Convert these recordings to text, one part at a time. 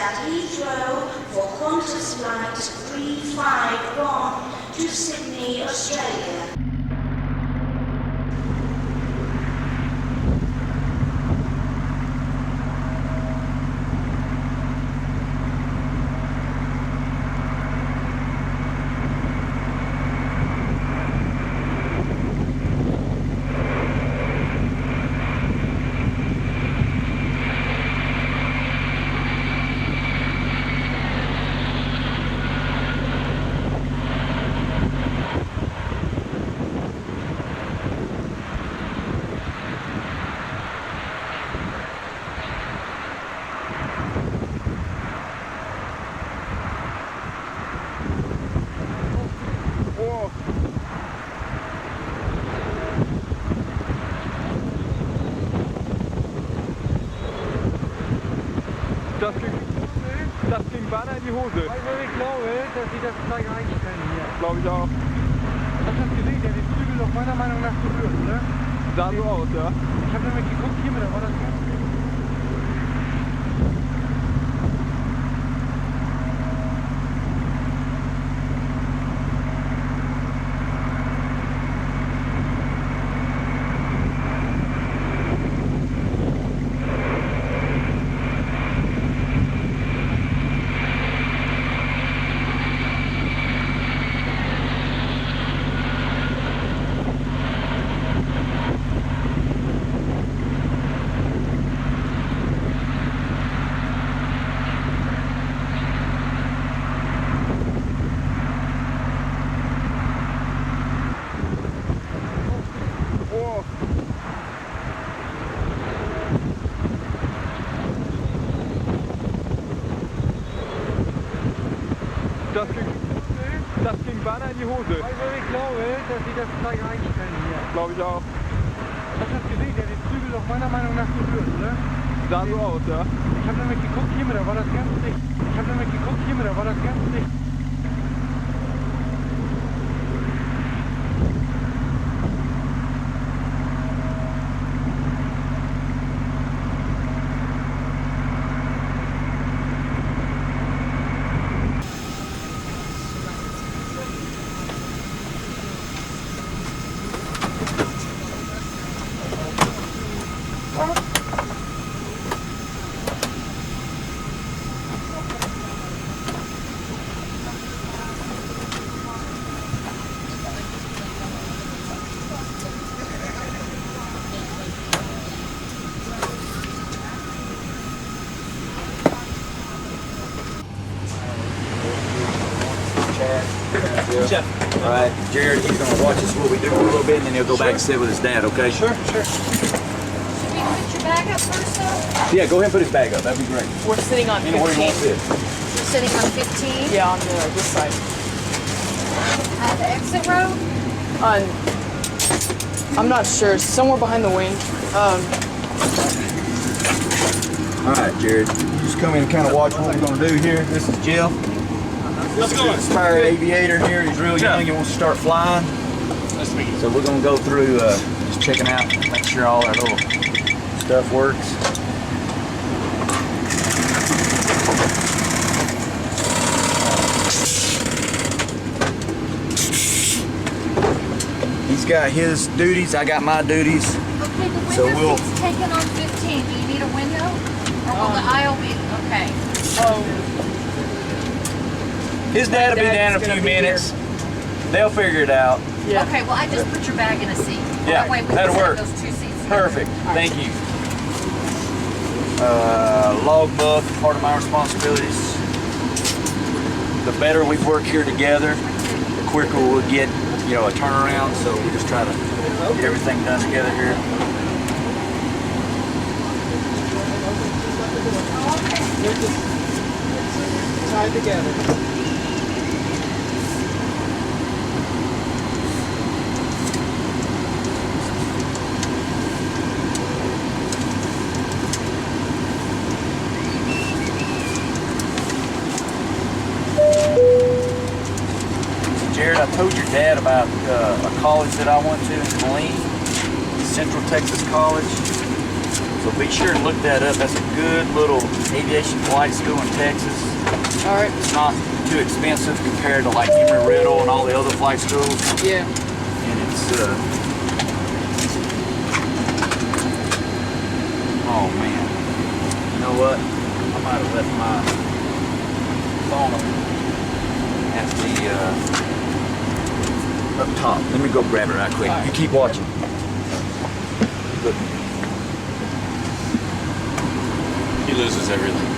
at Heathrow for Qantas Flight 351 to Sydney, Australia. Das ging beinahe in die Hose. Also ich glaube, dass sie das gleich einstellen hier. Glaube ich auch. Hast du das gesehen? Der hat den Zügel doch meiner Meinung nach berührt, oder? Sah so aus, ja. Ich habe nämlich geguckt, hier mit, da war das ganz gut. Das ging beinahe in die Hose. Also ich glaube, dass sie das gleich einstellen hier. Glaube ich auch. Hast du das gesehen? Der hat den Zügel doch meiner Meinung nach berührt, oder? Sah so aus, ja. Ich habe nämlich geguckt, hier mit, da war das ganz dicht. Ich habe nämlich geguckt, hier mit, da war das ganz dicht. Jeff. All right, Jared, he's going to watch us what we do for a little bit, and then he'll go back and sit with his dad, okay? Sure. Should we put your bag up first, though? Yeah, go ahead and put his bag up. That'd be great. We're sitting on 15. Anywhere he wants it. You're sitting on 15? Yeah, on this side. At the exit row? I'm not sure. Somewhere behind the wing. All right, Jared, you just come in and kind of watch what we're going to do here. This is Jeff. This is an aspiring aviator here. He's real young and wants to start flying. Nice to meet you. So we're going to go through just checking out, make sure all our little stuff works. He's got his duties, I got my duties. Okay, the So window seat's taken on 15. Do you need a window? Or will the aisle be? Okay. His dad will be down in a few minutes. They'll figure it out. Yeah. Okay, well, I just put your bag in a seat. Yeah, That way we can that'll set work. those 2 seats. Perfect. Thank you. Logbook, part of my responsibilities. The better we work here together, the quicker we'll get, a turnaround. So we just try to get everything done together here. Tied together. Jared, I told your dad about a college that I went to in Killeen, Central Texas College. So be sure to look that up. That's a good little aviation flight school in Texas. All right. It's not too expensive compared to like Embry-Riddle and all the other flight schools. Yeah. And it's oh man, you know what? I might have left my phone at the up top. Let me go grab it right quick. You keep watching. Look. He loses everything.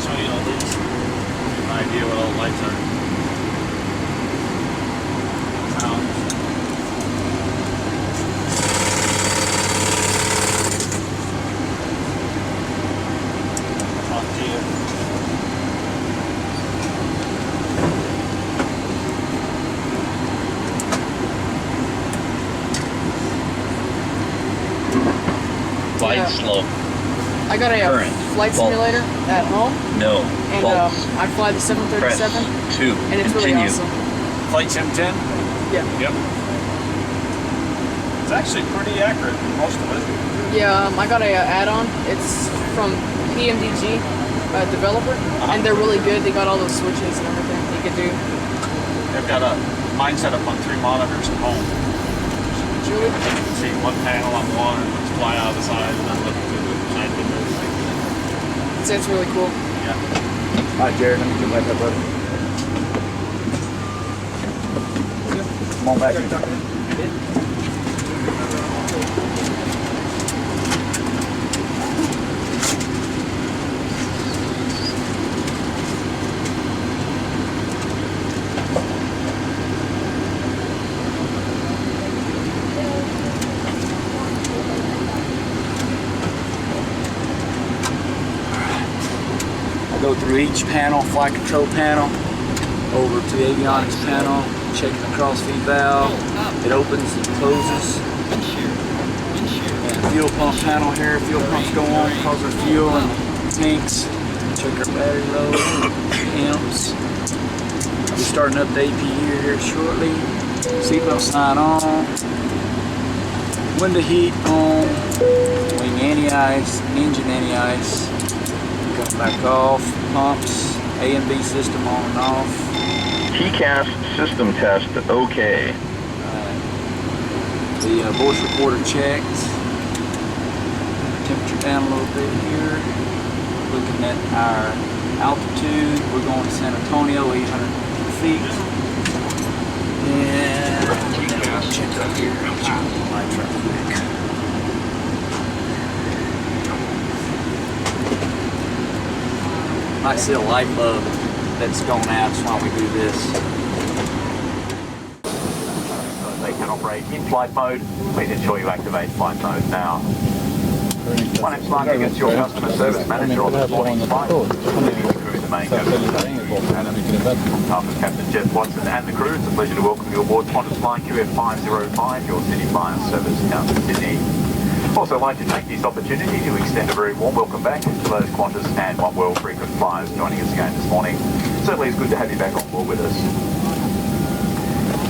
Show you all these. Give an idea what all the lights are. Sounds. Talk to you. Flight Yeah. slow. I got a Current. flight Pulse. simulator at home, No. and Pulse. I fly the Press 737, 2. and it's really Continue. awesome. Flight Sim 10? Yeah. Yep. It's actually pretty accurate, most of it. Yeah, I got a add-on. It's from PMDG, developer, and they're really good. They got all those switches and everything you can do. They've got a mine set up on 3 monitors at home. Really? You can see one panel on one and let's fly out of the side and then look through the side windows. It's really cool. Yeah. All right, Jared, let me get back up, buddy. Come on back in. Go through each panel, flight control panel, over to the avionics panel, check the crossfeed valve. It opens and closes. And fuel pump panel here, fuel pumps go on because of fuel and tanks. Check our battery load, amps. I'll be starting up the APU here shortly. Seatbelt sign on. Window heat on. Wing anti-ice, engine anti-ice. Come back off, pumps, A and B system on and off. TCAS system test, okay. The voice recorder checked. Temperature down a little bit here. Looking at our altitude, we're going to San Antonio, 800 feet. And check up here. Lights right quick. Might see a light bulb that's going out, that's why we do this. They can operate in flight mode. Please ensure you activate flight mode now. My name's Mark Higgins, your customer service manager on this morning's flight. Leading the crew in the main cabin. On behalf of Captain Jeff Watson and the crew, it's a pleasure to welcome you aboard Qantas Flying QF505, your city fire service down to Sydney. Also like to take this opportunity to extend a very warm welcome back to those Qantas and One World frequent flyers joining us again this morning. Certainly it's good to have you back on board with us.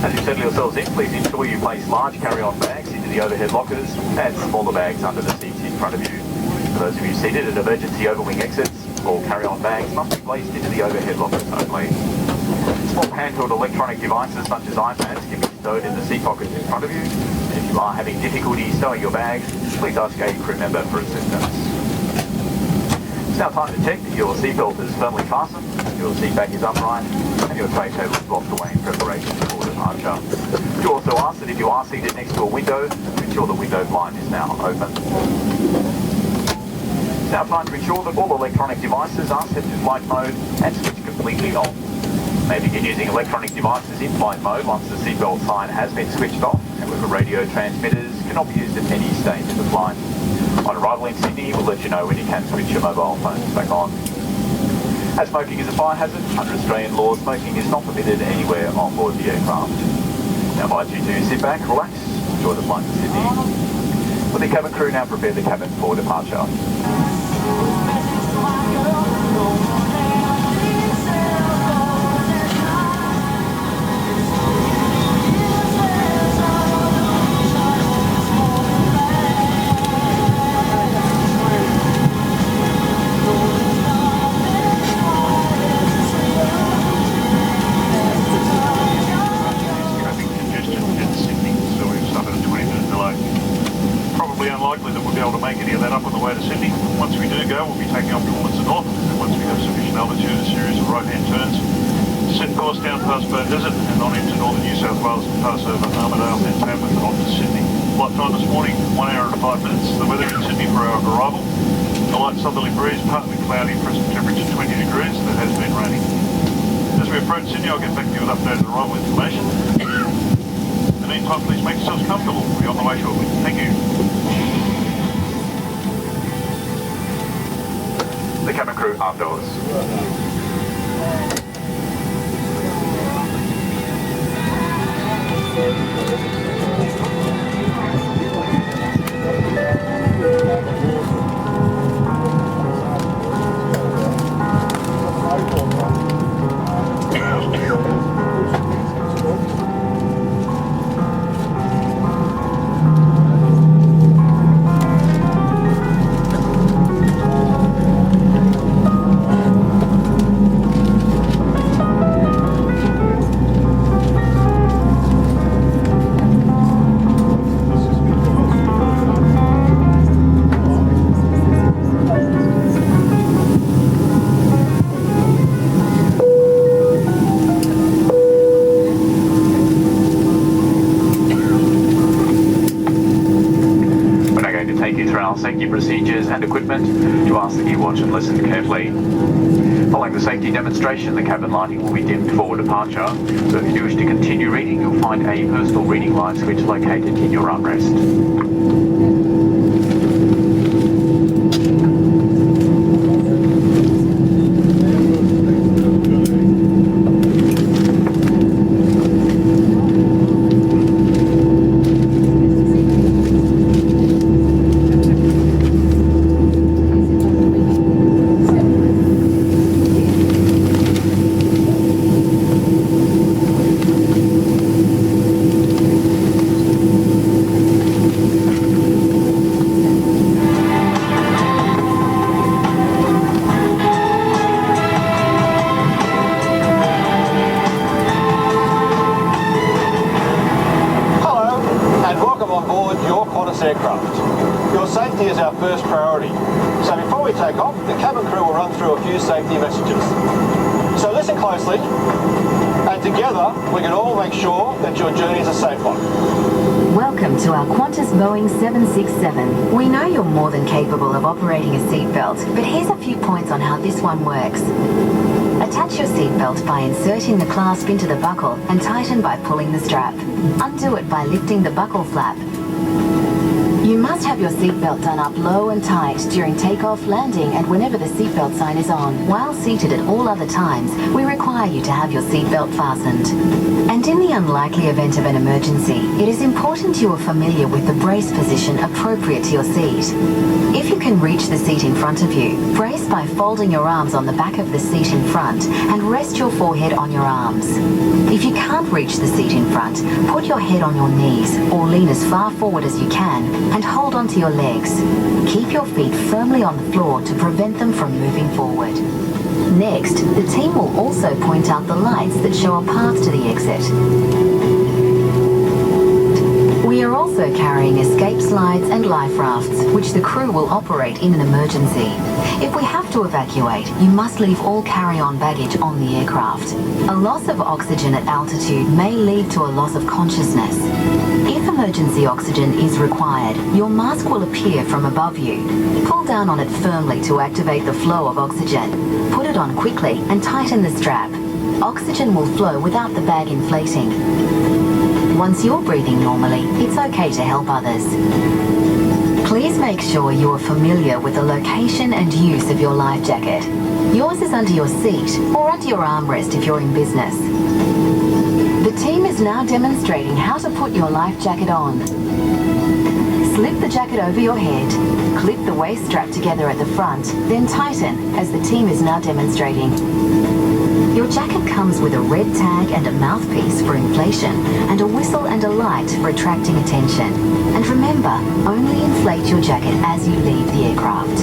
As you settle yourselves in, please ensure you place large carry-on bags into the overhead lockers and smaller bags under the seats in front of you. For those of you seated at emergency overwing exits, all carry-on bags must be placed into the overhead lockers only. Small handheld electronic devices such as iPads can be stowed in the seat pockets in front of you. And if you are having difficulty stowing your bags, please ask a crew member for assistance. It's now time to check that your seatbelt is firmly fastened, your seat back is upright, and your tray table is locked away in preparation for departure. We also ask that if you are seated next to a window, to ensure the window blind is now open. It's now time to ensure that all electronic devices are set to flight mode and switched completely on. You may begin using electronic devices in flight mode once the seatbelt sign has been switched off. However, radio transmitters cannot be used at any stage of the flight. On arrival in Sydney, we'll let you know when you can switch your mobile phones back on. As smoking is a fire hazard, under Australian law, smoking is not permitted anywhere on board the aircraft. Now I invite you to sit back, relax, enjoy the flight to Sydney. Will the cabin crew now prepare the cabin for departure? likely that we'll be able to make any of that up on the way to Sydney. Once we do go, we'll be taking off towards the north, and once we have sufficient altitude, a series of right-hand turns to set course down past Bow Desert and on into northern New South Wales and pass over Armidale and Tamworth and on to Sydney. Flight time this morning, 1 hour and 5 minutes. The weather in Sydney for our arrival: a light southerly breeze, partly cloudy, present temperature 20 degrees, and it has been raining. As we approach Sydney, I'll get back to you with updated arrival information. In the meantime, please make yourselves comfortable. We'll be on the way shortly. Thank you. The cabin crew arm doors. Safety procedures and equipment, to ask that you watch and listen carefully. Following the safety demonstration, the cabin lighting will be dimmed for departure, so if you do wish to continue reading, you'll find a personal reading light switch located in your armrest. Aircraft. Your safety is our first priority. So before we take off, the cabin crew will run through a few safety messages. So listen closely, and together we can all make sure that your journey is a safe one. Welcome to our Qantas Boeing 767. We know you're more than capable of operating a seatbelt, but here's a few points on how this one works. Attach your seatbelt by inserting the clasp into the buckle and tighten by pulling the strap. Undo it by lifting the buckle flap. You must have your seatbelt done up low and tight during takeoff, landing, and whenever the seatbelt sign is on. While seated at all other times, we require you to have your seatbelt fastened. And in the unlikely event of an emergency, it is important you are familiar with the brace position appropriate to your seat. If you can reach the seat in front of you, brace by folding your arms on the back of the seat in front and rest your forehead on your arms. If you can't reach the seat in front, put your head on your knees or lean as far forward as you can and hold onto your legs. Keep your feet firmly on the floor to prevent them from moving forward. Next, the team will also point out the lights that show a path to the exit. We are also carrying escape slides and life rafts, which the crew will operate in an emergency. If we have to evacuate, you must leave all carry-on baggage on the aircraft. A loss of oxygen at altitude may lead to a loss of consciousness. If emergency oxygen is required, your mask will appear from above you. Pull down on it firmly to activate the flow of oxygen. Put it on quickly and tighten the strap. Oxygen will flow without the bag inflating. Once you're breathing normally, it's okay to help others. Please make sure you are familiar with the location and use of your life jacket. Yours is under your seat or under your armrest if you're in business. The team is now demonstrating how to put your life jacket on. Slip the jacket over your head, clip the waist strap together at the front, then tighten as the team is now demonstrating. Your jacket comes with a red tag and a mouthpiece for inflation and a whistle and a light for attracting attention. And remember, only inflate your jacket as you leave the aircraft.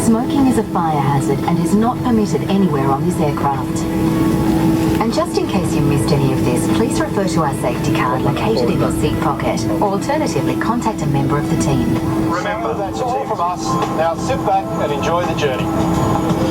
Smoking is a fire hazard and is not permitted anywhere on this aircraft. And just in case you missed any of this, please refer to our safety card located in your seat pocket, or alternatively contact a member of the team. Remember, that's all from us. Now sit back and enjoy the journey.